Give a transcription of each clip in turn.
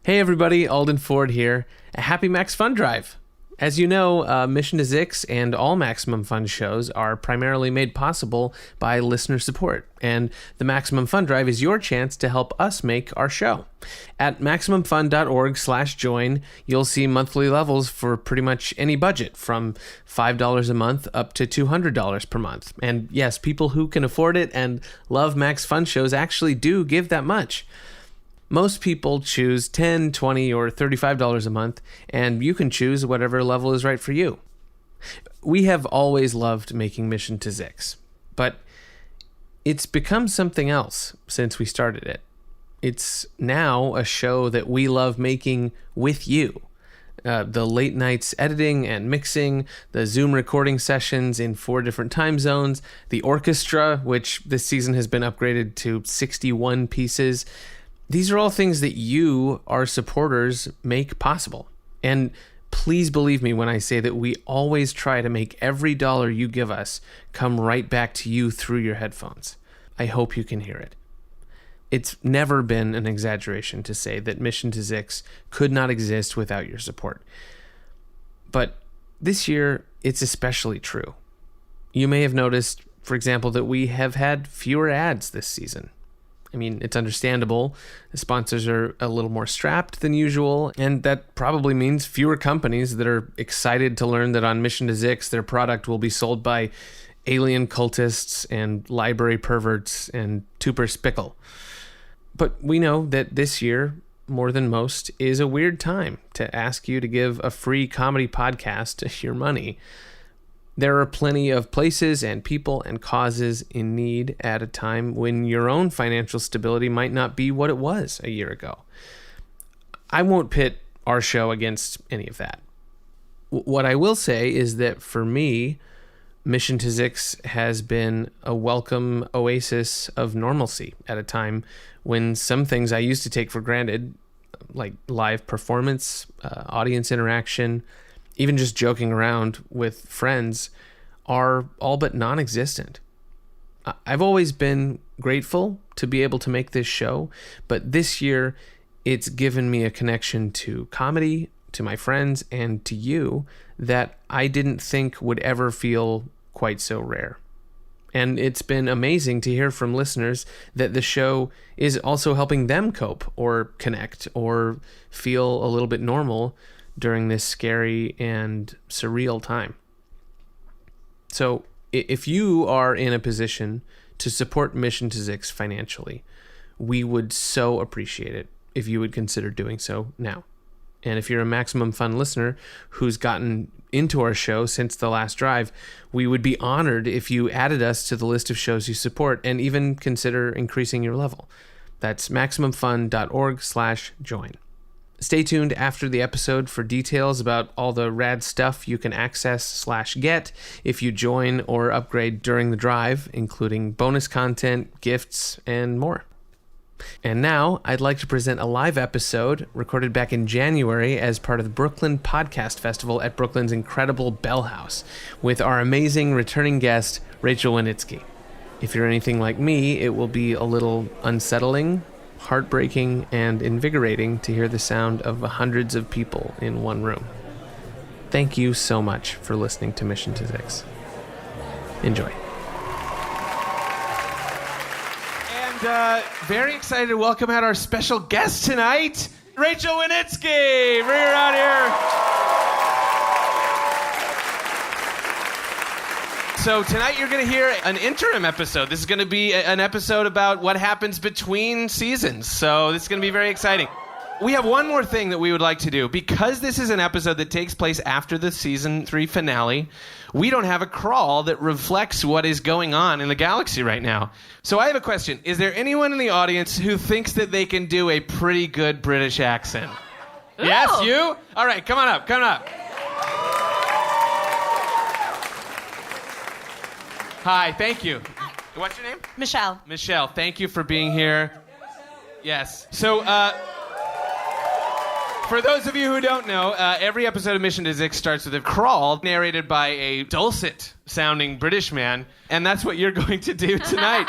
Hey everybody, Alden Ford here. A happy Max Fun Drive. As you know, Mission to Zyxx and all Maximum Fun shows are primarily made possible by listener support, and the Maximum Fun Drive is your chance to help us make our show. At MaximumFun.org/join, you'll see monthly levels for pretty much any budget, from $5 a month up to $200 per month. And yes, people who can afford it and love Max Fun shows actually do give that much. Most people choose $10, $20, or $35 a month, and you can choose whatever level is right for you. We have always loved making Mission to Zyxx, but it's become something else since we started it. It's now a show that we love making with you. The late nights editing and mixing, the Zoom recording sessions in 4 different time zones, the orchestra, which this season has been upgraded to 61 pieces. These are all things that you, our supporters, make possible. And please believe me when I say that we always try to make every dollar you give us come right back to you through your headphones. I hope you can hear it. It's never been an exaggeration to say that Mission to Zyxx could not exist without your support. But this year, it's especially true. You may have noticed, for example, that we have had fewer ads this season. I mean, it's understandable. The sponsors are a little more strapped than usual, and that probably means fewer companies that are excited to learn that on Mission to Zyxx, their product will be sold by alien cultists and library perverts and Tupper Spickle. But we know that this year, more than most, is a weird time to ask you to give a free comedy podcast your money. There are plenty of places and people and causes in need at a time when your own financial stability might not be what it was a year ago. I won't pit our show against any of that. What I will say is that for me, Mission to Zyxx has been a welcome oasis of normalcy at a time when some things I used to take for granted, like live performance, audience interaction, even just joking around with friends, are all but non-existent. I've always been grateful to be able to make this show, but this year it's given me a connection to comedy, to my friends, and to you that I didn't think would ever feel quite so rare. And it's been amazing to hear from listeners that the show is also helping them cope or connect or feel a little bit normal during this scary and surreal time. So if you are in a position to support Mission to Zyxx financially, we would so appreciate it if you would consider doing so now. And if you're a Maximum Fun listener who's gotten into our show since the last drive, we would be honored if you added us to the list of shows you support and even consider increasing your level. That's MaximumFun.org/join. Stay tuned after the episode for details about all the rad stuff you can access/get if you join or upgrade during the drive, including bonus content, gifts, and more. And now, I'd like to present a live episode recorded back in January as part of the Brooklyn Podcast Festival at Brooklyn's incredible Bell House with our amazing returning guest, Rachel Wenitsky. If you're anything like me, it will be a little unsettling, heartbreaking, and invigorating to hear the sound of hundreds of people in one room. Thank you so much for listening to Mission to Zyxx. Enjoy. And very excited to welcome out our special guest tonight, Rachel Wenitsky. Bring her out here. So tonight you're going to hear an interim episode. This is going to be an episode about what happens between seasons. So this is going to be very exciting. We have one more thing that we would like to do. Because this is an episode that takes place after the season 3 finale, we don't have a crawl that reflects what is going on in the galaxy right now. So I have a question. Is there anyone in the audience who thinks that they can do a pretty good British accent? Ooh. Yes, you? All right, come on up, come on up. Hi, thank you. What's your name? Michelle. Michelle, thank you for being here. Yes. So, for those of you who don't know, every episode of Mission to Zyxx starts with a crawl narrated by a dulcet-sounding British man, and that's what you're going to do tonight.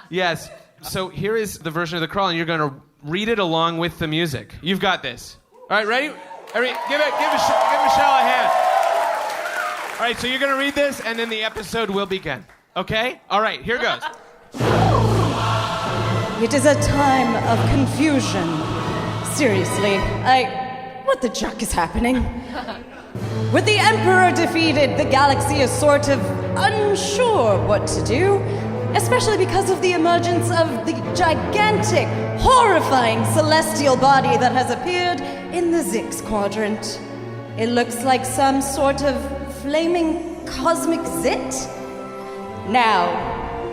Yes. So here is the version of the crawl, and you're going to read it along with the music. You've got this. All right, ready? Give Michelle a hand. All right, so you're going to read this, and then the episode will begin. Okay? All right, here goes. It is a time of confusion. Seriously, what the juck is happening? With the Emperor defeated, the galaxy is sort of unsure what to do, especially because of the emergence of the gigantic, horrifying celestial body that has appeared in the Zyxx quadrant. It looks like some sort of flaming cosmic zit. Now,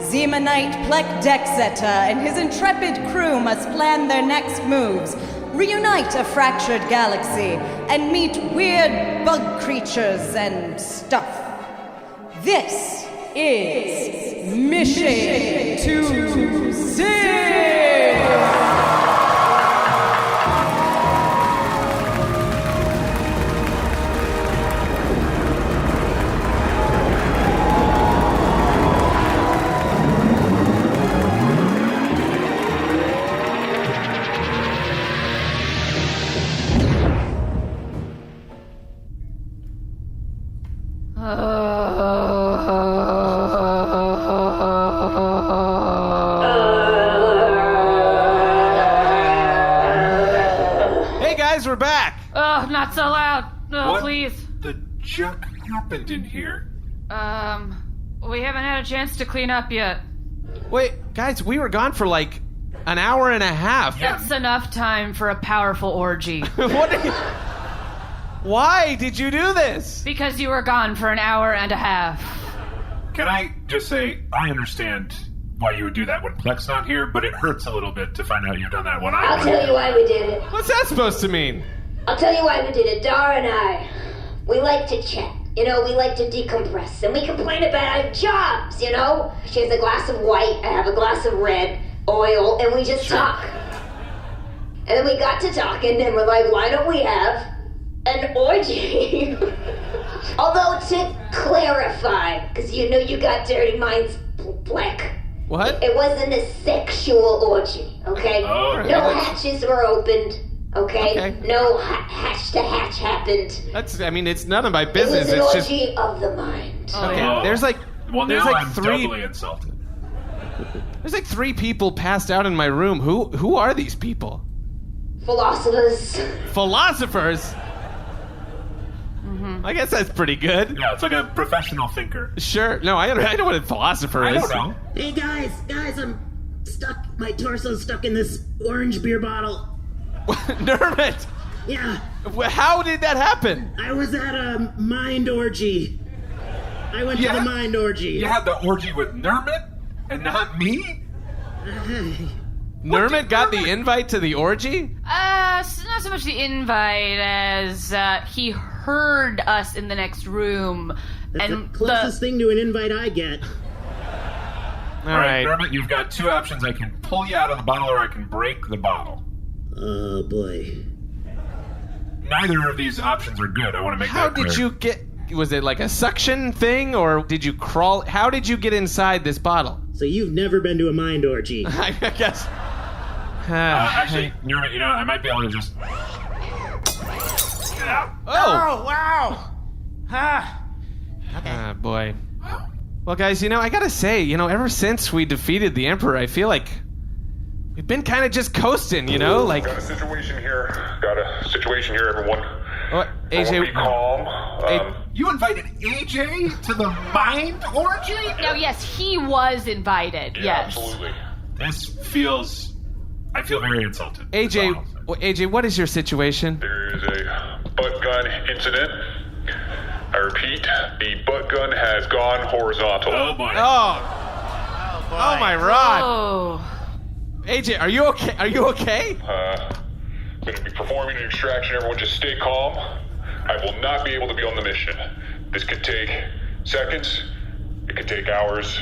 Zemanite Pleck Decksetter and his intrepid crew must plan their next moves, reunite a fractured galaxy, and meet weird bug creatures and stuff. This is Mission to Zyxx! We're back. Oh, not so loud. No, what please. The juck happened in here? We haven't had a chance to clean up yet. Wait, guys, we were gone for like an hour and a half. That's enough time for a powerful orgy. Why did you do this? Because you were gone for an hour and a half. Can I just say, I understand why you would do that when Pleck's not here, but it hurts a little bit to find out you've done that when I'll tell you why we did it. What's that supposed to mean? I'll tell you why we did it. Dara and I, we like to chat. You know, we like to decompress. And we complain about our jobs, you know? She has a glass of white, I have a glass of red, oil, and we just talk. And then we got to talking, and we're like, why don't we have an orgy? Although, to clarify, because you know you got dirty minds, Pleck. What? It wasn't a sexual orgy, okay? Oh, no hatches were opened, okay? Okay. No hatch to hatch happened. It's none of my business. It was an It's orgy of the mind. Okay. Oh. There's like I'm three. doubly insulted. There's like 3 people passed out in my room. Who are these people? Philosophers. Philosophers? I guess that's pretty good. Yeah, it's like a professional thinker. Sure. No, I know what a philosopher I is. don't know. Hey guys, I'm stuck. My torso's stuck in this orange beer bottle. Nermut! Yeah, How did that happen? I was at a mind orgy. I went to the mind orgy. You had the orgy with Nermut and not me? Nermut got the invite to the orgy? Not so much the invite as he heard us in the next room. That's and the closest thing to an invite I get. All right. Nermut, you've got 2 options. I can pull you out of the bottle or I can break the bottle. Oh boy. Neither of these options are good. I want to make How that clear. did you get... Was it like a suction thing, or did you crawl... How did you get inside this bottle? So you've never been to a mind orgy? I guess... Actually, Nermut, you know, I might be able to just... Get out. Oh! Wow! Okay. Boy. Well, guys, you know, I gotta say, you know, ever since we defeated the Emperor, I feel like we've been kind of just coasting, you know? Like... Got a situation here, everyone. What? Everyone AJ... be calm. You invited AJ to the mind orgy? No, yes, he was invited. Yeah, yes. absolutely. This feels... I feel very insulted. AJ, what is your situation? There is a butt gun incident. I repeat, the butt gun has gone horizontal. Oh, boy. Oh my rod. Oh. AJ, are you okay? Are you okay? Going to be performing an extraction. Everyone just stay calm. I will not be able to be on the mission. This could take seconds. It could take hours.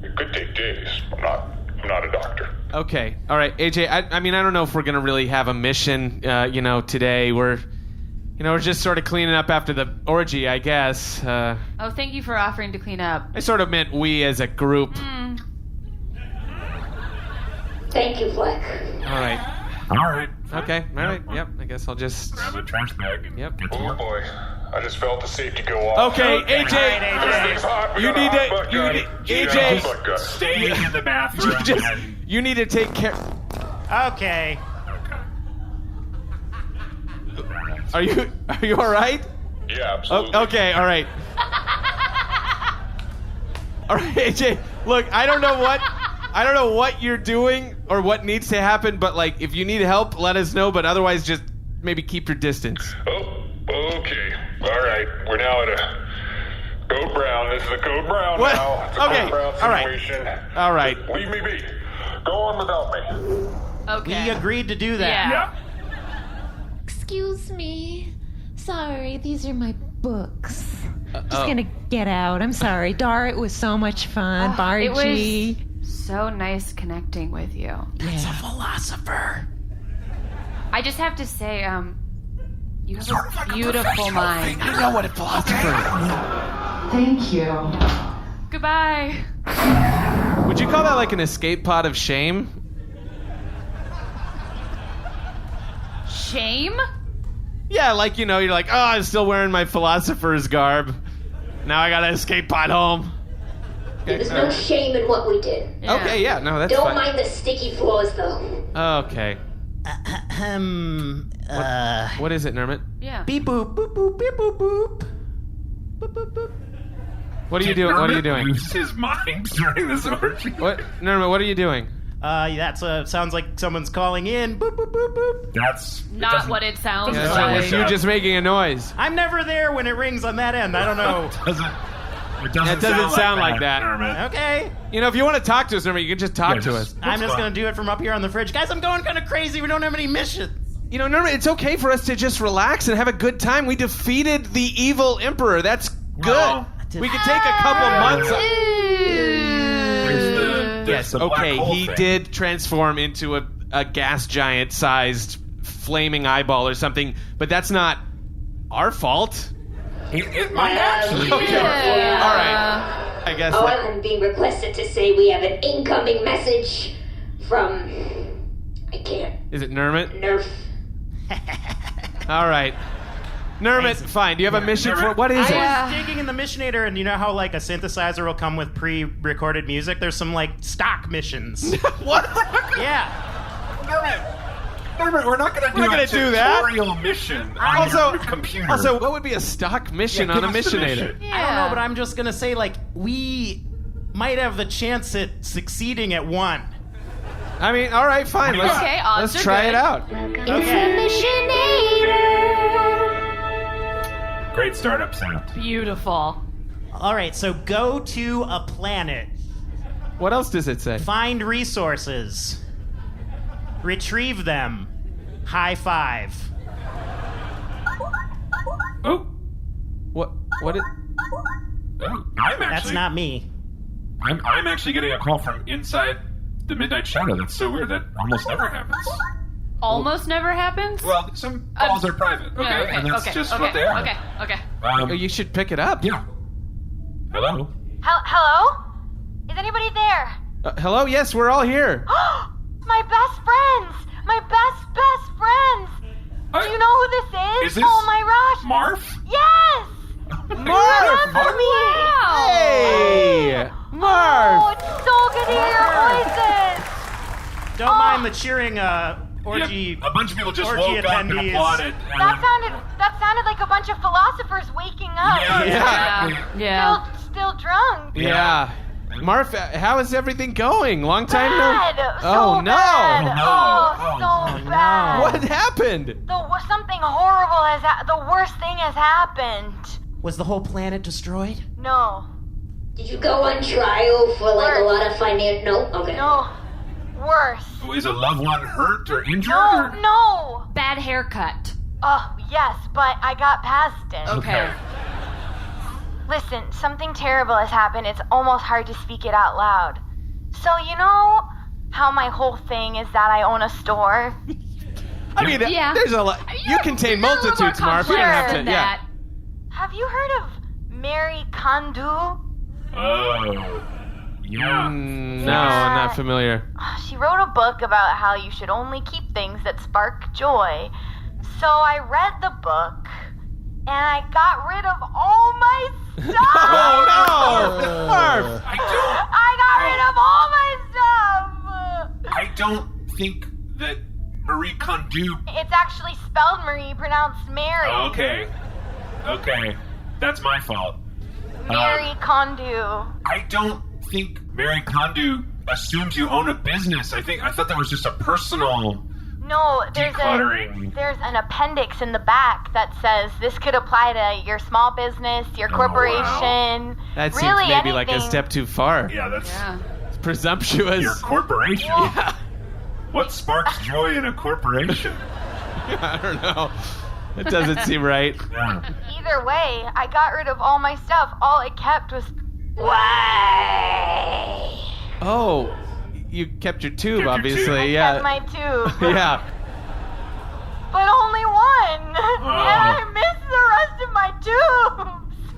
It could take days. I'm not a doctor. Okay. All right, AJ, I mean, I don't know if we're going to really have a mission, you know, today. We're just sort of cleaning up after the orgy, I guess. Oh, thank you for offering to clean up. I sort of meant we as a group. Thank you, Pleck. All right. All right. Okay. All right. Yep. I guess I'll just. Grab a trash bag and Yep. get to Oh work. boy, I just felt the safety go off. Okay, AJ. This thing's hot. We You got a need hot to- butt you gun. need- Yeah, AJ. butt gun. Stay in the bathroom. You need to take care. Okay. Are you all right? Yeah, absolutely. Okay. All right. All right, AJ. Look, I don't know what you're doing or what needs to happen, but like, if you need help, let us know. But otherwise, just maybe keep your distance. Oh, okay. All right. We're now at a code brown. This is a code brown What? now. It's a Okay, code brown all right. situation. All right. Leave me be. Go on without me. Okay. We agreed to do that. Yeah. Yeah. Excuse me. Sorry, these are my books. Just oh. gonna get out. I'm sorry. Dar, it was so much fun. It Bargie. was so nice connecting with you. That's a philosopher. I just have to say, you have a beautiful mind. I know what a philosopher is. Thank you. Goodbye. Would you call that like an escape pod of shame? Shame? Yeah, like, you know, you're like, oh, I'm still wearing my philosopher's garb. Now I gotta escape pod home. There's no shame in what we did. Yeah. Okay, yeah, no, that's Don't fine. mind the sticky floors, though. Okay. Ahem. What is it, Nermut? Yeah. Beep boop boop boop beep boop boop. Boop boop boop. What are you doing? What are you doing? Lose his mind during this orgy. What, Nermut, what are you doing? That's sounds like someone's calling in. Boop boop boop boop. That's Not what it sounds doesn't Yeah, sound like. it's you just making a noise. I'm never there when it rings on that end. I don't know. It doesn't sound like that. Nermut. Okay. You know, if you want to talk to us, Nermut, you can just talk Yeah, to just- us. I'm just fine. gonna do it from up here on the fridge. Guys, I'm going kind of crazy. We don't have any missions. You know, Nermut, it's okay for us to just relax and have a good time. We defeated the evil emperor. That's good. Well, We could take a couple months. There's Yes, the black okay, hole he thing. did transform into a gas giant-sized flaming eyeball or something, but that's not our fault. It might actually. Okay. Yeah. All right. I guess. Oh, I'm being requested to say we have an incoming message from... I can't. Is it Nermut? Nerf. All right. Nermut, fine. Do you have a mission for Nermut. what is it? I was digging in the missionator, and you know how like a synthesizer will come with pre-recorded music? There's some like stock missions. What? Yeah. Nermut, we're not going to do We're not gonna a do that. tutorial mission on Also, your computer. also, what would be a stock mission Yeah, on give a us the missionator? mission. I don't know, but I'm just gonna say like we might have the chance at succeeding at one. I mean, all right, fine. Let's, Okay, odds let's are try good. it out. Great startup sound. Beautiful. All right, so go to a planet, What else does it say? find resources, retrieve them, high five. Oh, What? What? I'm actually. That's not me. I'm actually getting a call from inside the Midnight Shadow. That's so weird. That almost never happens. Almost never happens? Well, some calls are private. Okay, Yeah, and that's just okay, what they are. Okay. You should pick it up. Yeah. Hello. Hello? Is anybody there? Hello? Yes, we're all here. My best friends! My best friends! Do you know who this is? Is this Oh my gosh! Marf? Yes! Marf! Remember me! Hey! Marf! Oh, it's so good to hear your voices! Don't mind the cheering orgy. Yeah, a bunch of people just orgy woke up and attendees. applauded. That sounded like a bunch of philosophers waking up. Yeah. Still drunk. Yeah. Marf, how is everything going? Long time Bad. no. So Oh no! bad. Oh, So bad. What happened? Something horrible the worst thing has happened. Was the whole planet destroyed? No. Did you go on trial for like a lot of financial... No? Okay. No. Worse. Is a loved one hurt or injured? No, or- no. Bad haircut. Oh, yes, but I got past it. Okay. Listen, something terrible has happened. It's almost hard to speak it out loud. So, you know how my whole thing is that I own a store? I mean, Yeah. there's a lot. You contain You're a little more multitudes, Marf. You don't have to. than Yeah. that. Have you heard of Mary Kon'Du? Oh. Yeah. No, I'm not familiar. She wrote a book about how you should only keep things that spark joy. So I read the book, and I got rid of all my stuff. Oh, no! Marf! I got rid of all my stuff. I don't think that Marie Kon'Du... It's actually spelled Marie, pronounced Mary. Okay. That's my fault. Mary Kon'Du. I don't think Mary Kon'Du assumes you own a business. I thought that was just a personal No, decluttering. there's an appendix in the back that says this could apply to your small business, your corporation. Wow. That seems really maybe like a anything. step too far. Yeah, that's It's presumptuous. your corporation. Yeah. What sparks joy in a corporation? I don't know. It doesn't seem right. Yeah. Either way, I got rid of all my stuff. All it kept was why. Oh, you kept your tube, Kept your obviously. tube. I Yeah. kept my tube. Yeah. But only one. Oh. And I miss the rest of my tubes.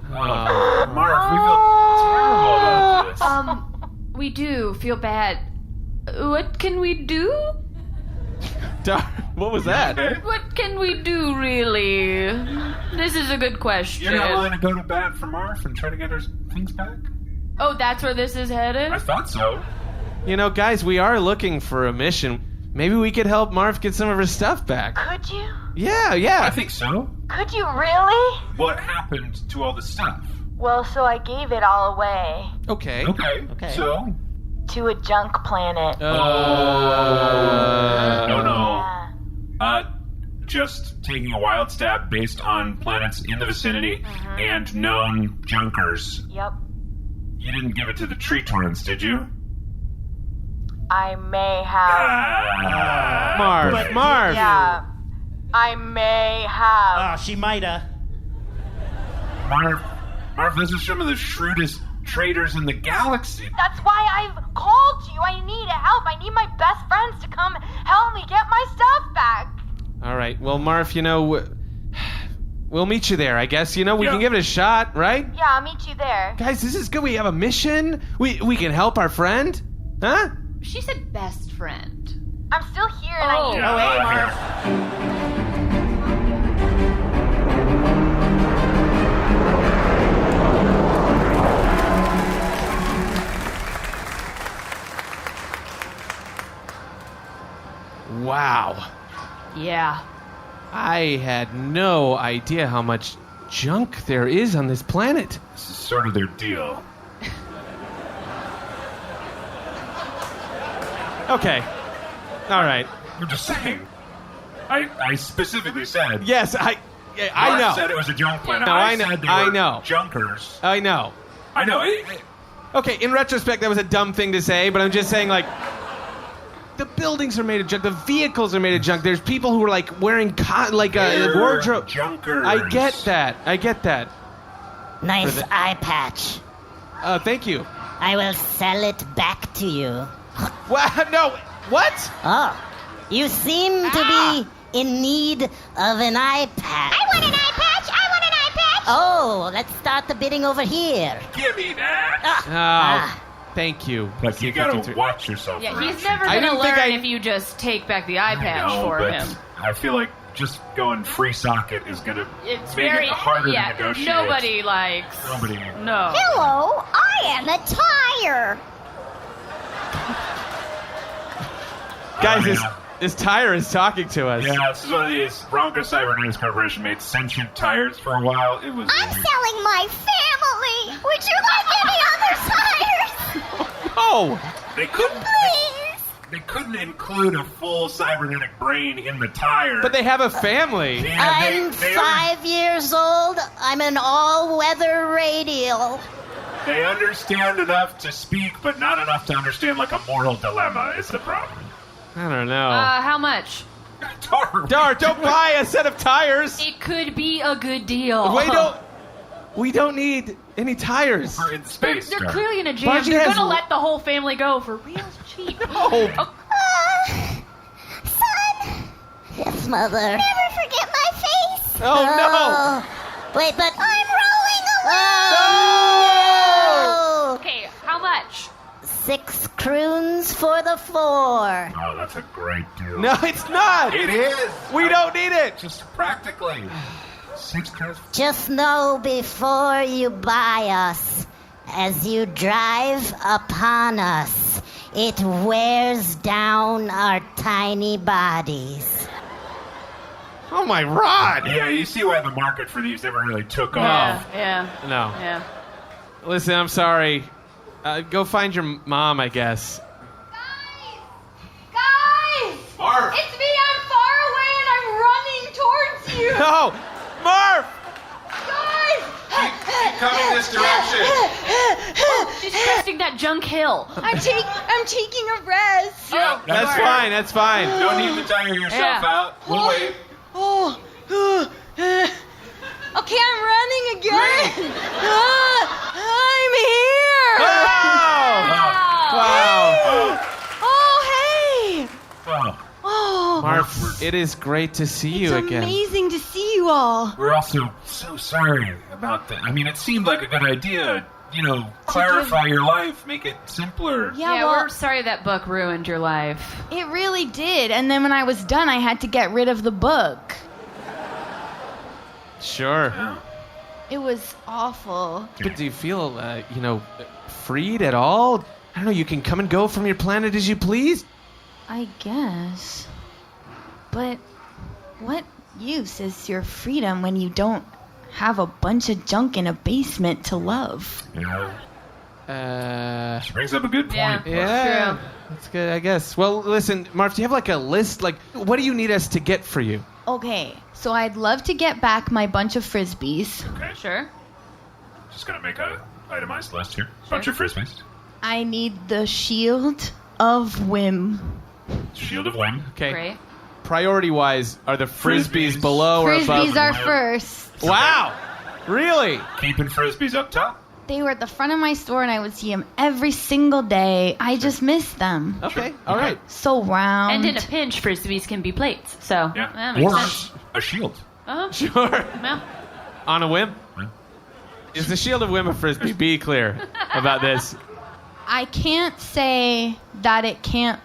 Oh. Marf, we feel terrible about this. We do feel bad. What can we do? What was that? Okay. What can we do, really? This is a good question. You're not willing to go to bat for Marf and try to get her things back? Oh, that's where this is headed? I thought so. You know, guys, we are looking for a mission. Maybe we could help Marf get some of her stuff back. Could you? Yeah. I think so. Could you really? What happened to all the stuff? Well, so I gave it all away Okay. Okay. So? to a junk planet. No. Yeah. Just taking a wild stab based on planets in the vicinity and known junkers. Yep. You didn't give it to the tree torrents, did you? I may have. Marf. Yeah. I may have. Oh, she mighta. Marf, those are some of the shrewdest traders in the galaxy. That's why I've called you. I need help. I need my best friends to come help me get my stuff back. All right. Well, Marf, you know, we'll meet you there, I guess. You know, we Yeah. can give it a shot, right? Yeah, I'll meet you there. Guys, this is good. We have a mission. We can help our friend. Huh? She said best friend. I'm still here and I need Yeah, hey, Marf. Wow. Yeah. I had no idea how much junk there is on this planet. This is sort of their deal. Okay. All right. I'm just saying. I specifically said. Yes, I Marf know. said it was a junk planet. No, I know. Said they I were know. Junkers. I know. I know. Okay, in retrospect, that was a dumb thing to say, but I'm just saying, like, the buildings are made of junk. The vehicles are made of junk. There's people who are, like, wearing They're wardrobe. Junkers. I get that. Nice eye patch. Thank you. I will sell it back to you. What? No. What? Oh, you seem to be in need of an eye patch. I want an eye patch! I want an eye patch! Oh, let's start the bidding over here. Give me that. Oh, thank you. Like, you gotta watch yourself. Yeah, Rachel. he's never I gonna didn't think learn I- if you just take back the eye I patch know, for but him. I feel like just going free socket is gonna It's make very it harder yeah. to negotiate. Nobody likes. Nobody. No. Hello, I am a tire! Guys, Yeah. this tire is talking to us. Yeah, this is one of these. Bronco Cybernetics Corporation made sentient tires for a while. It was. I'm selling my family! Would you like any other tires? Oh, They couldn't. Please! They couldn't include a full cybernetic brain in the tire. but they have a family. Yeah, I'm 5 years old. I'm an all-weather radial. They understand enough to speak, but not enough to understand like a moral dilemma. Is the problem? I don't know. How much? Dar, don't buy a set of tires. It could be a good deal. We don't need any tires. We're in space. They're Dar. clearly in a jam. Bargie They're has- gonna let the whole family go for real cheap. Oh. Son! Yes, Mother. Never forget my face! Oh no! Wait, but... I'm rolling away! Oh! Okay, how much? 6 croons for the 4. Oh, that's a great deal. No, it's not. It is. We don't need it. Just practically. 6 crowns. Just know before you buy us, as you drive upon us, it wears down our tiny bodies. Oh, my rod. Yeah, you see why the market for these never really took off. Yeah. No. Yeah. Listen, I'm sorry. Go find your mom, I guess. Guys! Marf! It's me, I'm far away and I'm running towards you! No! Marf! Guys! Keep coming this direction. She's cresting that junk hill. I'm taking a rest. Oh, That's fine, that's fine. No need to tire yourself Yeah. out. We'll wait. Okay, I'm running again. I'm here. Wow! Oh, hey. Oh, Oh, Marf, it is great to see you it's again. amazing to see you all. we're also so sorry about that. I mean, it seemed like a good idea. You know, clarify your life, make it simpler. Yeah, we're sorry that book ruined your life. It really did. And then when I was done, I had to get rid of the book. Sure. It was awful. But do you feel, freed at all? I don't know, you can come and go from your planet as you please? I guess. But what use is your freedom when you don't have a bunch of junk in a basement to love? She brings up a good point. Yeah. True. That's good, I guess. Well, listen, Marf, do you have like a list? Like, what do you need us to get for you? Okay, so I'd love to get back my bunch of frisbees. Okay. Sure. Just gonna make a itemized list here. Bunch of frisbees. I need the Shield of Whim. Shield of Whim. Okay. Great. Priority-wise, are the frisbees below or above? Frisbees are first. Wow! Really? Keeping frisbees up top. They were at the front of my store and I would see them every single day. I just miss them. Okay, all right. So round. And in a pinch, frisbees can be plates. So, Yeah. that makes Or sense. a shield. Sure. Yeah. On a whim? Yeah. Is the Shield of Whim a frisbee? Be clear about this. I can't say that it can't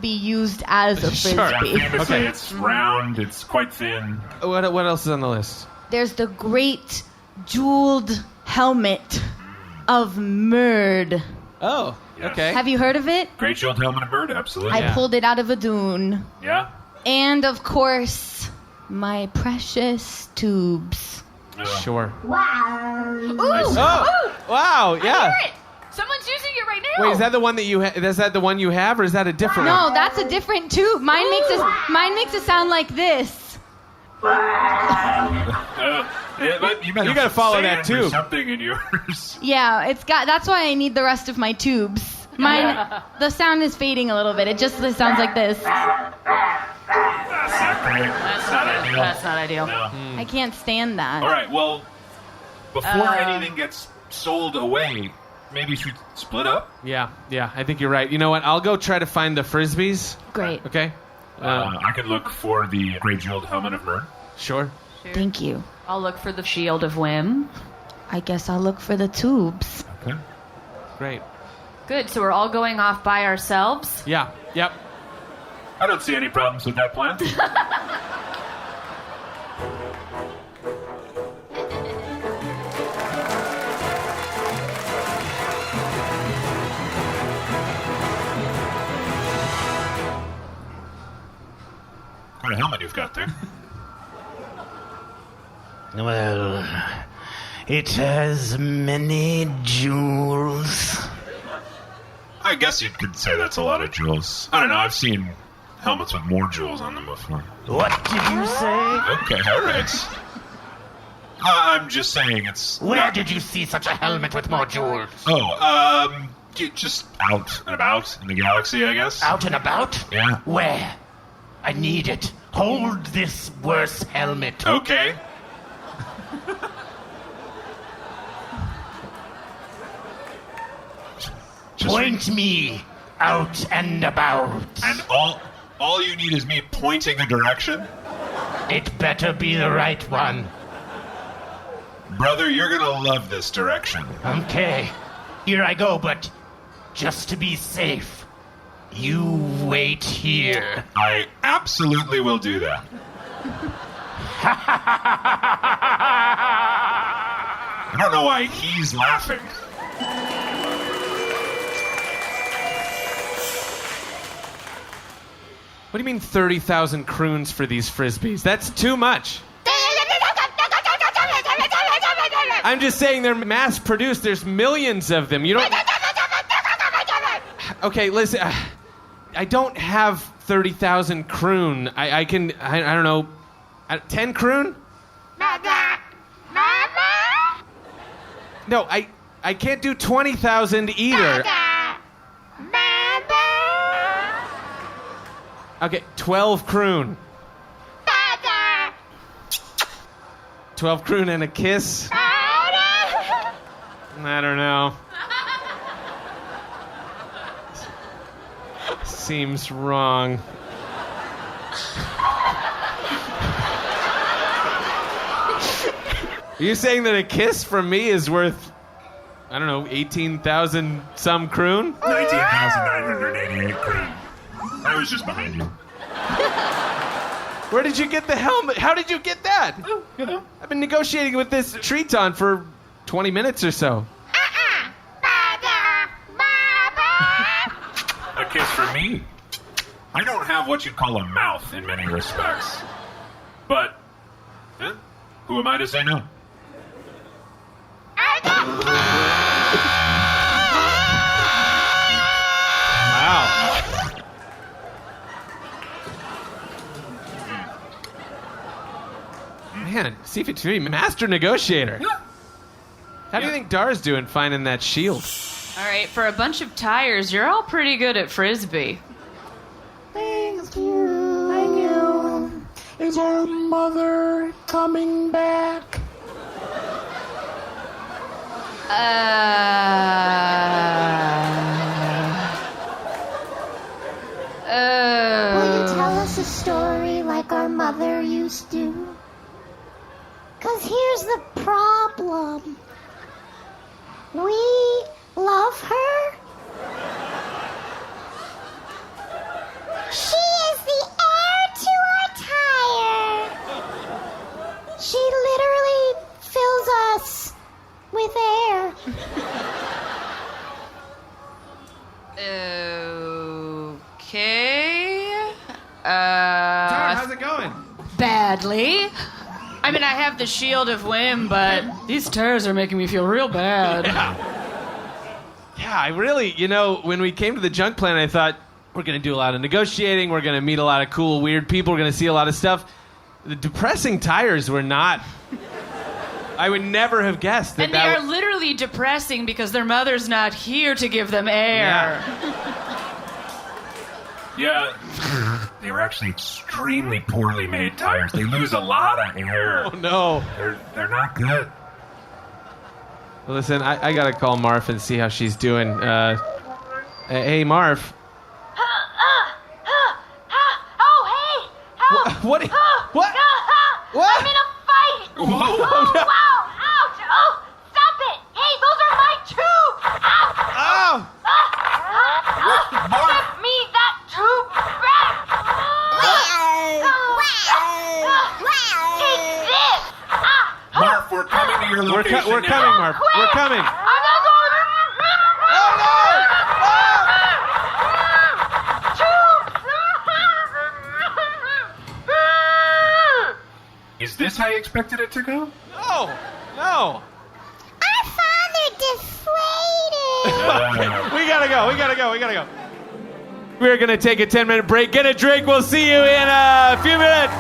be used as a Sure. frisbee. Yeah, Okay. It's round. It's quite thin. What else is on the list? There's the great jeweled helmet of Murd. Oh, Yes. okay. Have you heard of it? Great shield helmet of bird. Absolutely. I pulled it out of a dune. Yeah. And of course, my precious tubes. Sure. Ooh! Oh, wow, yeah. I hear it! Someone's using it right now! Wait, is that the one that you is that the one you have, or is that a different one? No, that's a different tube. Mine makes it sound like this. You gotta follow that too. Something in yours. Yeah, that's why I need the rest of my tubes. Mine, the sound is fading a little bit. It sounds like this. That's not ideal. No. I can't stand that. All right. Well, before anything gets sold away, maybe you should split up. Yeah, I think you're right. You know what? I'll go try to find the frisbees. Great. Okay? I could look for the great jeweled helmet of Murd. Sure. Thank you. I'll look for the Shield of Whim. I guess I'll look for the tubes. Okay. Great. Good, so we're all going off by ourselves? Yeah, yep. I don't see any problems with that plan. What a helmet you've got there. Well, it has many jewels. I guess you could say that's a lot of jewels. I don't know, I've seen helmets with more jewels on them before. What did you say? Okay, alright. I'm just saying it's... Where did you see such a helmet with more jewels? Just out and about in the galaxy, I guess. Out and about? Yeah. Where? I need it. Hold this worse helmet. Okay. Point me out and about. And all you need is me pointing a direction? It better be the right one. Brother, you're gonna love this direction. Okay. Here I go, but just to be safe. You wait here. I absolutely will do that. I don't know why he's laughing. What do you mean 30,000 kroons for these frisbees? That's too much. I'm just saying they're mass-produced. There's millions of them. You don't... Okay, listen. I don't have 30,000 kroon. I don't know... 10 kroon? No, I can't do 20,000 either. Okay, 12 kroon. 12 kroon and a kiss? I don't know. Seems wrong. Are you saying that a kiss from me is worth, I don't know, 18,000 some kroon? 19,988 kroon. I was just behind you. Where did you get the helmet? How did you get that? Oh, you know. I've been negotiating with this Triton for 20 minutes or so. A kiss from me. I don't have what you'd call a mouth in many respects. But, who am I to say no? Wow. Man, C53, master negotiator. How do you think Dar's doing finding that shield? All right, for a bunch of tires, you're all pretty good at frisbee. Thank you. Is our mother coming back? Will you tell us a story like our mother used to? 'Cause here's the problem. We love her. She is the heir to our tire. She literally fills us with air. Okay. Dar, how's it going? Badly. I mean, I have the shield of whim, but these tires are making me feel real bad. Yeah, I really, when we came to the junk planet, I thought, we're going to do a lot of negotiating, we're going to meet a lot of cool, weird people, we're going to see a lot of stuff. The depressing tires were not... I would never have guessed that. And they are literally depressing because their mother's not here to give them air. Yeah, they were actually extremely poorly made tires. They lose a lot of air. Oh, no. They're not good. Well, listen, I got to call Marf and see how she's doing. Hey, Marf. Oh, hey! Help! What? What? What? I'm in a fight! Whoa, oh, no. wow! Ouch! Oh, stop it! Hey, those are my tubes! Ow! Give me that tube back! Take this! Marf, we're coming to your location. We're coming, Marf. We're coming. Is this how you expected it to go? No. Our father deflated. We gotta go. We're gonna take a 10-minute break, get a drink. We'll see you in a few minutes.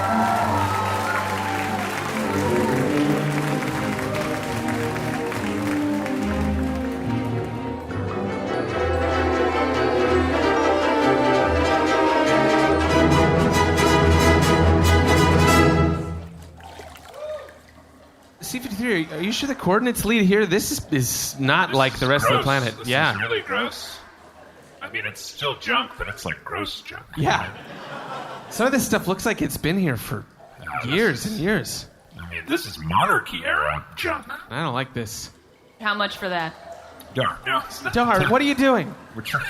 C53, are you sure the coordinates lead here? This is not like the rest of the planet. This Yeah. is really gross. I mean, it's still junk, but it's like gross junk. Yeah. Some of this stuff looks like it's been here for years and years. I mean, this is monarchy era junk. I don't like this. How much for that? Dar, no, it's not. Dar, what are you doing? We're trying.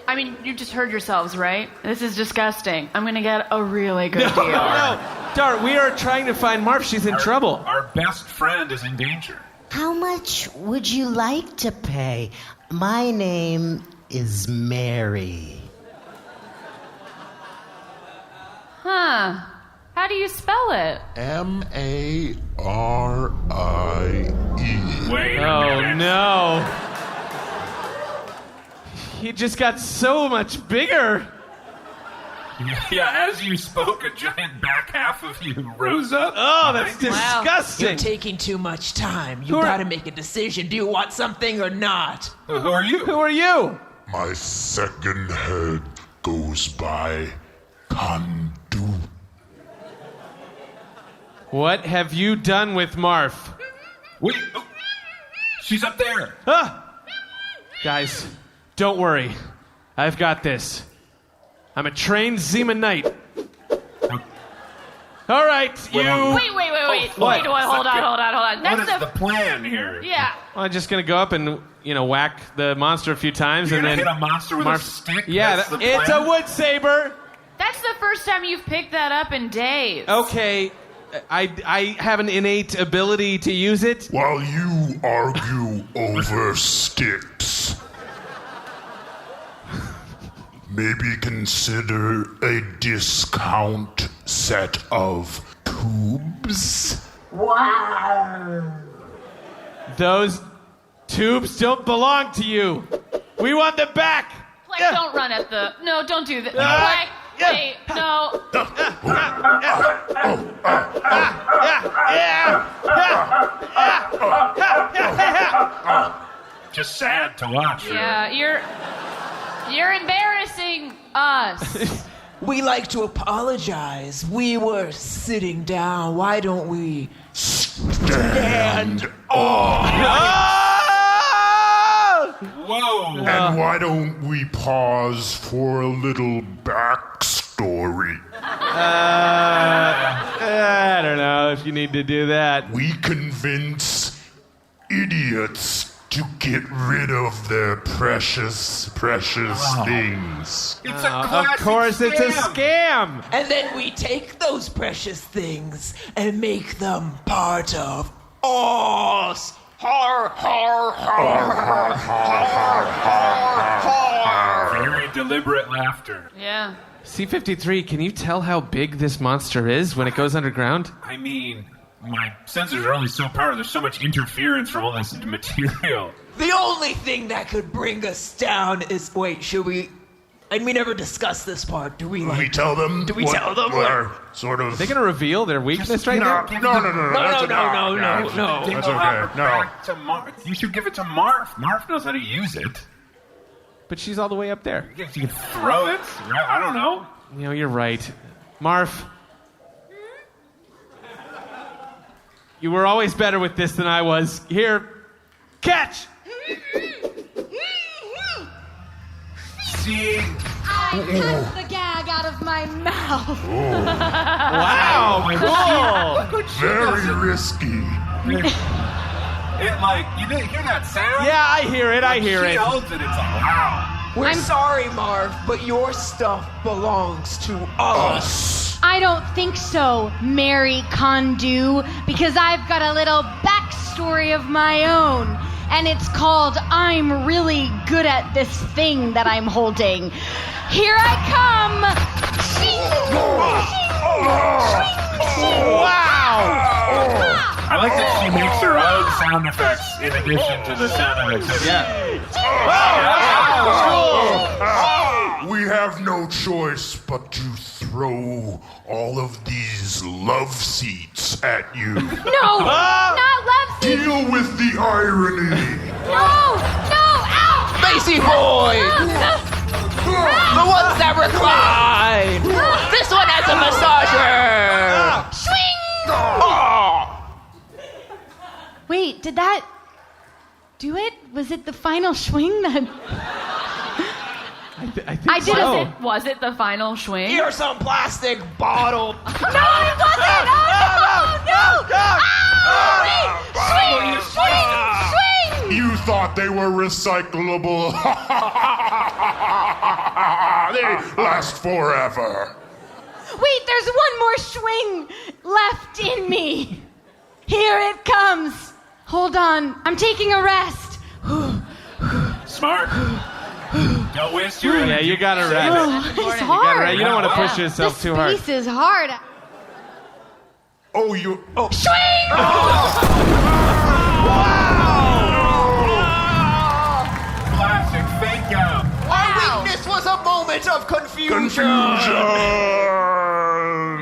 I mean, you just heard yourselves, right? This is disgusting. I'm gonna get a really good deal. No, Dar, we are trying to find Marf. She's in trouble. Our best friend is in danger. How much would you like to pay? My name is Mary. Huh. How do you spell it? Marie. Wait. Oh, no. He just got so much bigger. Yeah, as you spoke, a giant back half of you rose up. Oh, that's disgusting. You're taking too much time. You Who are- gotta make a decision. Do you want something or not? Who are you? Who are you? My second head goes by Kon'Du. What have you done with Marf? Wait. Oh, she's up there. Guys, don't worry. I've got this. I'm a trained Zeman Knight. All right, you... Wait. What? Hold on. What is the plan here? Yeah. Well, I'm just gonna go up and, whack the monster a few times, You're and then gonna hit a monster with a stick? Yeah, That's the it's plan? a wood saber. That's the first time you've picked that up in days. Okay, I have an innate ability to use it. While you argue over sticks, maybe consider a discount set of tubes. Wow. Those tubes don't belong to you. We want them back. Pleck, don't run at the... No, don't do that. Pleck, wait, no. Just sad to watch. Yeah, you're embarrassing us. We like to apologize. We were sitting down. Why don't we stand Whoa. And why don't we pause for a little backstory? I don't know if you need to do that. We convince idiots to get rid of their precious things. It's a Of classic course, it's a scam. scam. And then we take those precious things and make them part of us. Har, har, har, har, har. Very deliberate laughter. Yeah. C-53, can you tell how big this monster is when it goes underground? I mean, my sensors are only so powerful. There's so much interference from all this material. The only thing that could bring us down is... Wait, should we... And we never discussed this part. Do we, Do we tell them? Do we what tell them? we're sort of... Are they going to reveal their weakness right now? No. No. That's okay. No. Back to Marf. You should give it to Marf. Marf knows how to use it. But she's all the way up there. You can throw it. I don't know. You're right. Marf. You were always better with this than I was. Here, catch! See? I cut the gag out of my mouth. Wow, cool! Very risky. It like, you didn't hear that sound? Yeah, I hear it, I hear She it. holds it, it's a wow. We're sorry, Marv, but your stuff belongs to us. I don't think so, Mary Kon'Du, because I've got a little backstory of my own. And it's called I'm really good at this thing that I'm holding. Here I come! Wow! I like that she makes her own sound effects in addition to the sound effects. Yeah. We have no choice but to throw all of these love seats at you. No! Not love seats! Deal with the irony. No! Ow! Spacey boy! The ones that recline! This one has a massager! Swing! Wait, did that do it? Was it the final swing that... I think I did so. it. Was it the final swing? Here's some plastic bottle. No, it wasn't! Oh, no! Swing! Swing! You thought they were recyclable. They last forever. Wait, there's one more swing left in me. Here it comes. Hold on, I'm taking a rest. Smart. Don't waste your energy. Yeah, you gotta rest. It's hard. You don't want to push yourself too hard. This is hard. Oh, you... Oh. Swing! Classic fake out. Our weakness was a moment of confusion.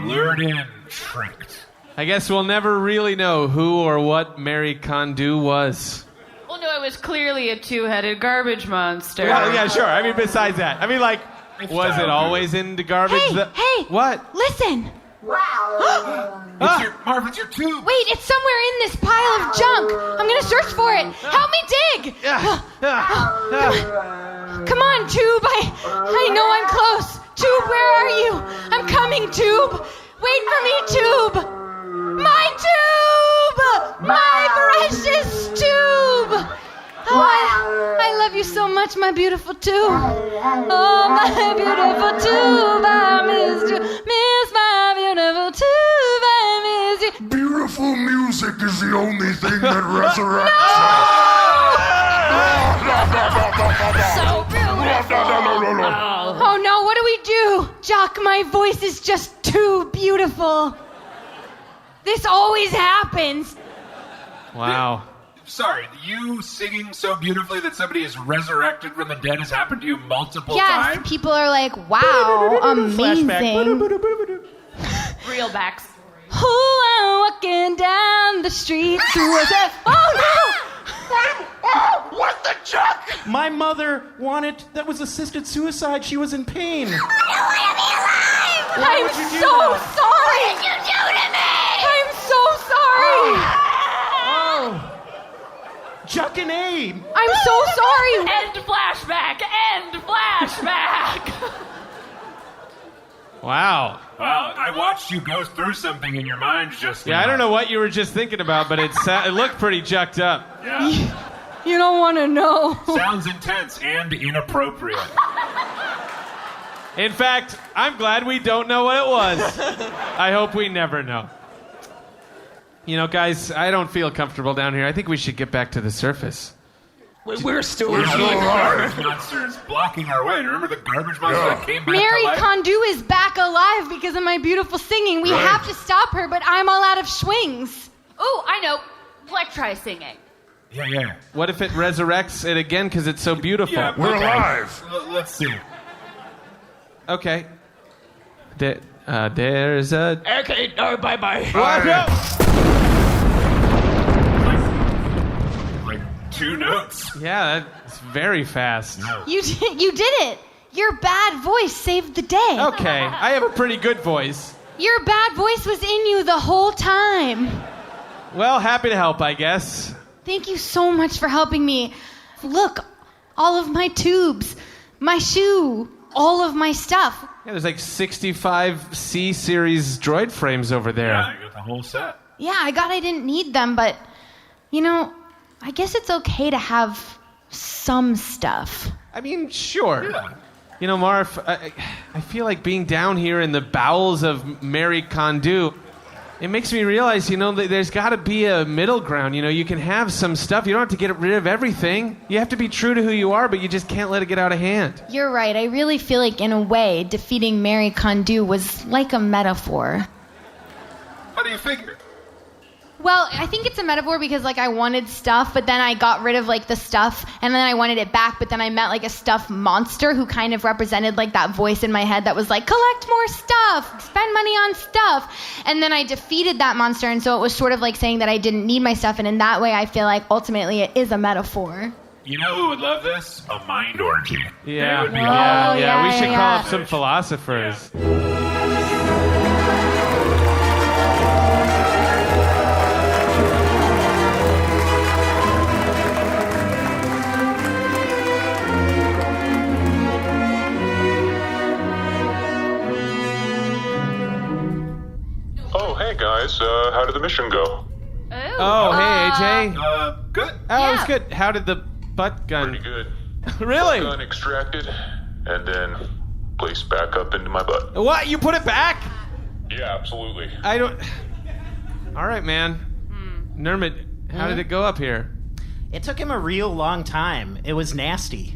Lured in, tricked. I guess we'll never really know who or what Mary Kon'Du was. Well, no, it was clearly a two-headed garbage monster. Yeah, sure. I mean, besides that. I mean, like, was it always in the garbage? Hey! What? Listen! Marf, it's your tube. Wait, it's somewhere in this pile of junk. I'm gonna search for it. Help me dig! Come on, Tube. I know I'm close. Tube, where are you? I'm coming, Tube. Wait for me, Tube. My tube! My precious tube! Oh, I love you so much, my beautiful tube. Oh, my beautiful tube, I miss you. Miss my beautiful tube, I miss you. Beautiful music is the only thing that resurrects So beautiful. Oh no, what do we do? Jock, my voice is just too beautiful. This always happens. Wow. Sorry, you singing so beautifully that somebody is resurrected from the dead has happened to you multiple Yes, times? people are like, wow, amazing. Real backstory. Oh, I'm walking down the street through a... Oh no! What the chuck? My mother wanted... That was assisted suicide. She was in pain. I'm so sorry! What did you do to me? I'm so sorry! Oh. Chuck and Abe. I'm so sorry! End flashback! End flashback! Wow. Well, I watched you go through something in your mind just Yeah, now. I don't know what you were just thinking about, but it looked pretty jucked up. Yeah. You don't want to know. Sounds intense and inappropriate. In fact, I'm glad we don't know what it was. I hope we never know. You know, guys, I don't feel comfortable down here. I think we should get back to the surface. We're still Garbage monsters blocking our way. Remember the garbage monster that came back Mary to life? Kon'Du is back alive because of my beautiful singing. We have to stop her, but I'm all out of swings. Oh, I know. Pleck, try singing. Yeah. What if it resurrects it again because it's so beautiful? Yeah, We're okay. alive. Let's see. Okay. There's a... Okay, no, bye-bye. What? No. Like 2 notes. Yeah, that's very fast. You did it. Your bad voice saved the day. Okay, I have a pretty good voice. Your bad voice was in you the whole time. Well, happy to help, I guess. Thank you so much for helping me. Look, all of my tubes, my shoe, all of my stuff. Yeah, there's like 65 C-series droid frames over there. Yeah, you got the whole set. Yeah, I didn't need them, but, you know, I guess it's okay to have some stuff. I mean, sure. Yeah. You know, Marf, I feel like being down here in the bowels of Mary Kon'Du, it makes me realize, you know, that there's got to be a middle ground. You know, you can have some stuff. You don't have to get rid of everything. You have to be true to who you are, but you just can't let it get out of hand. You're right. I really feel like, in a way, defeating Mary Kon'Du was like a metaphor. What do you figure? Well, I think it's a metaphor because, like, I wanted stuff, but then I got rid of, like, the stuff, and then I wanted it back, but then I met, like, a stuffed monster who kind of represented, like, that voice in my head that was like, collect more stuff, spend money on stuff. And then I defeated that monster, and so it was sort of like saying that I didn't need my stuff, and in that way I feel like ultimately it is a metaphor. You know who would love this? A mind orgy. Yeah, They would be yeah. We should call yeah. up some philosophers. Oh, hey guys, how did the mission go? Oh, hey, AJ. Good. Oh, it was Yeah. good. How did the butt gun. Pretty good. Really? Butt gun extracted, and then placed back up into my butt. What? You put it back? Yeah, absolutely. I don't... All right, man. Nermut, how did it go up here? It took him a real long time. It was nasty.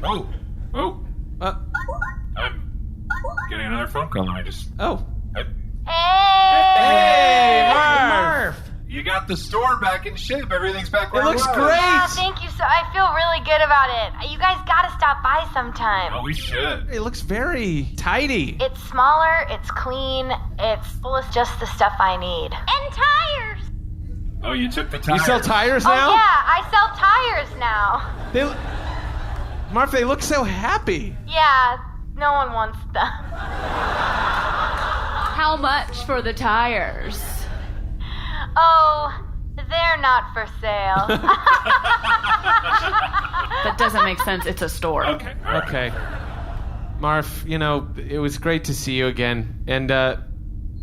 Oh. I'm getting another phone call. I just... Oh. Hey, Marf! You got the store back in shape. Everything's back where It looks was. great. Yeah, thank you. So I feel really good about it. You guys gotta stop by sometime. Oh, we should. It looks very tidy. It's smaller, it's clean, it's full of just the stuff I need. And tires. Oh, you took the tires. You sell tires Oh now? yeah, I sell tires now. Marf, they look so happy. Yeah, no one wants them. How much for the tires? Oh, they're not for sale. That doesn't make sense. It's a store. Okay. Marf, it was great to see you again. And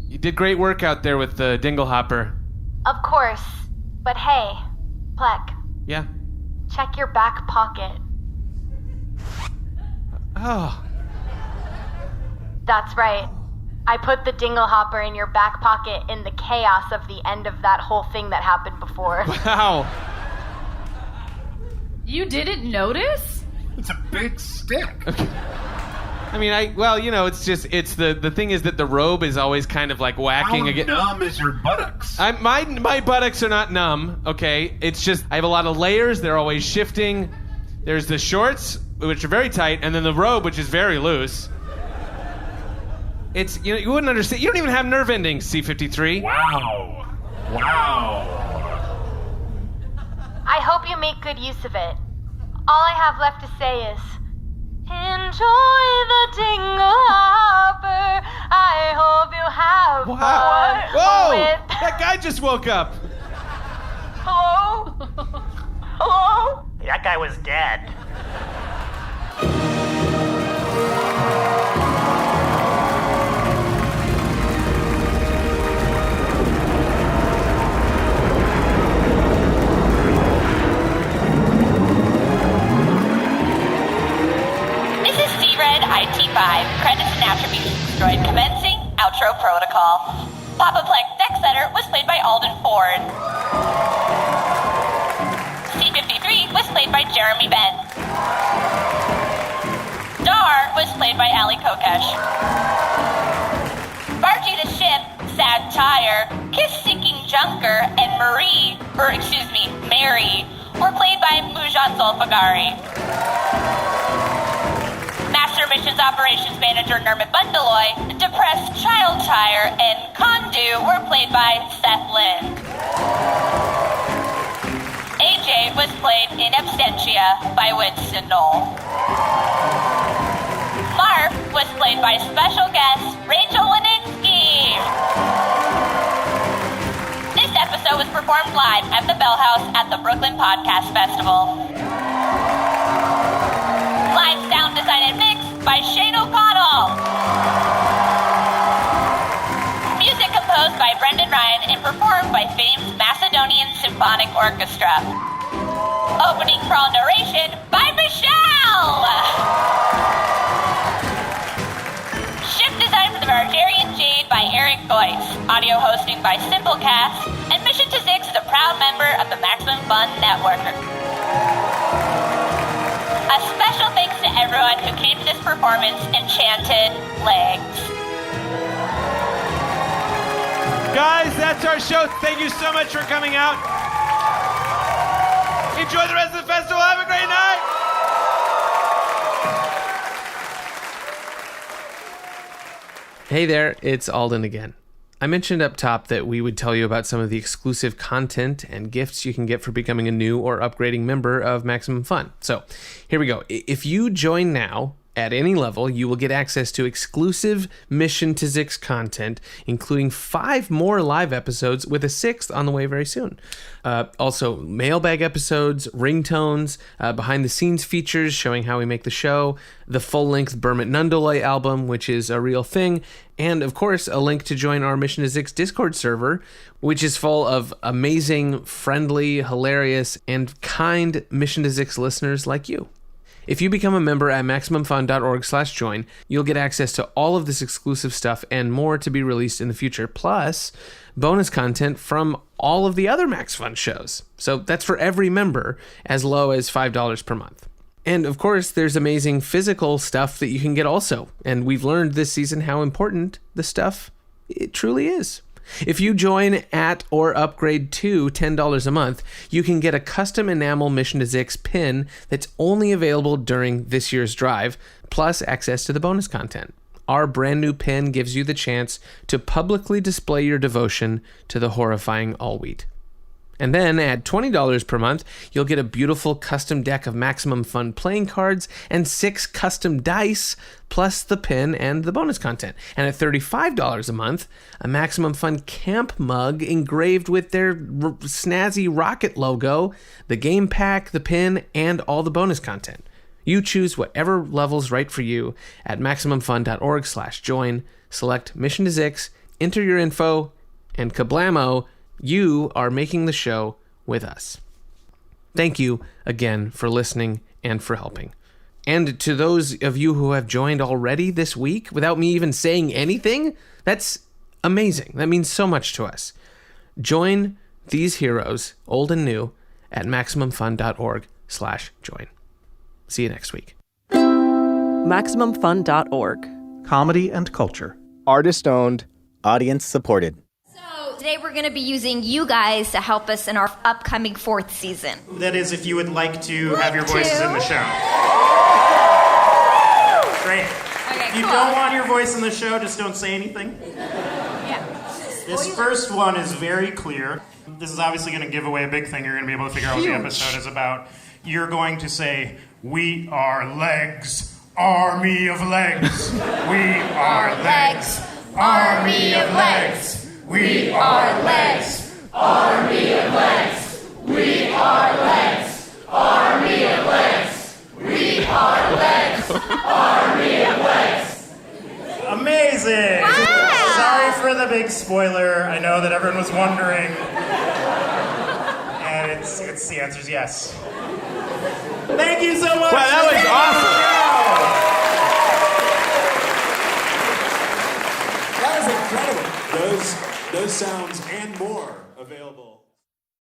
you did great work out there with the Dinglehopper. Of course. But hey, Pleck, Yeah. check your back pocket. Oh. That's right. I put the Dinglehopper in your back pocket in the chaos of the end of that whole thing that happened before. Wow. You didn't notice? It's a big stick. Okay. I mean, it's the thing is that the robe is always kind of like whacking again. How numb is your buttocks? My buttocks are not numb, okay? It's just I have a lot of layers. They're always shifting. There's the shorts, which are very tight, and then the robe, which is very loose. It's, you wouldn't understand. You don't even have nerve endings, C-53. Wow. I hope you make good use of it. All I have left to say is, enjoy the Dinglehopper. I hope you have fun Whoa! with... That guy just woke up. Hello? Hello? That guy was dead. IT5, credits and attributions destroyed. Commencing outro protocol. Papa Pleck Decksetter was played by Alden Ford. C-53 was played by Jeremy Benn. Star was played by Allie Kokesh. Bargie the Ship, Sad Tire, Kiss-Seeking Junker, and Mary were played by Moujan Zolfaghari. Master Missions Operations Manager Nermut Bundaloy, Depressed Child Tire, and Kon'Du were played by Seth Lynn. AJ was played in absentia by Winston Noel. Marf was played by special guest Rachel Wenitsky. This episode was performed live at the Bell House at the Brooklyn Podcast Festival. Live sound design and mix by Shane O'Connell. Music composed by Brendan Ryan and performed by famed Macedonian Symphonic Orchestra. Opening crawl narration by Michelle. Ship design for the Bargarean Jade by Eric Geusz. Audio hosting by Simplecast. And Mission to Zyxx is a proud member of the Maximum Fun Network. A special thanks to everyone who came to this performance and chanted legs. Guys, that's our show. Thank you so much for coming out. Enjoy the rest of the festival. Have a great night. Hey there, it's Alden again. I mentioned up top that we would tell you about some of the exclusive content and gifts you can get for becoming a new or upgrading member of Maximum Fun. So here we go. If you join now, At any level, you will get access to exclusive Mission to Zyxx content, including 5 more live episodes with a 6th on the way very soon. Also, mailbag episodes, ringtones, behind-the-scenes features showing how we make the show, the full-length Bundaloy album, which is a real thing, and, of course, a link to join our Mission to Zyxx Discord server, which is full of amazing, friendly, hilarious, and kind Mission to Zyxx listeners like you. If you become a member at MaximumFun.org/join, you'll get access to all of this exclusive stuff and more to be released in the future, plus bonus content from all of the other Max Fun shows. So that's for every member, as low as $5 per month. And of course, there's amazing physical stuff that you can get also. And we've learned this season how important the stuff it truly is. If you join at or upgrade to $10 a month, you can get a custom enamel Mission to Zyxx pin that's only available during this year's drive, plus access to the bonus content. Our brand new pin gives you the chance to publicly display your devotion to the horrifying Allwheat. And then at $20 per month, you'll get a beautiful custom deck of Maximum Fun playing cards and 6 custom dice, plus the pin and the bonus content. And at $35 a month, a Maximum Fun camp mug engraved with their snazzy rocket logo, the game pack, the pin, and all the bonus content. You choose whatever level's right for you at MaximumFun.org/join, select Mission to Zyxx, enter your info, and kablamo, you are making the show with us. Thank you again for listening and for helping. And to those of you who have joined already this week without me even saying anything, that's amazing. That means so much to us. Join these heroes, old and new, at MaximumFun.org/join. See you next week. MaximumFun.org. Comedy and culture. Artist owned, audience supported. Today we're going to be using you guys to help us in our upcoming 4th season. That is, if you would like to have your voices in the show. Great. Okay, if you cool. don't want your voice in the show, just don't say anything. Yeah. This first one is very clear. This is obviously going to give away a big thing. You're going to be able to figure out what the episode is about. You're going to say, "We are legs, army of legs. We are legs, army of legs. We are legs, army of legs. We are legs, army of legs. We are legs, army of legs." Amazing! Wow. Sorry for the big spoiler. I know that everyone was wondering. And it's the answer's yes. Thank you so much. Wow, that was awesome. That was incredible. Those sounds and more available.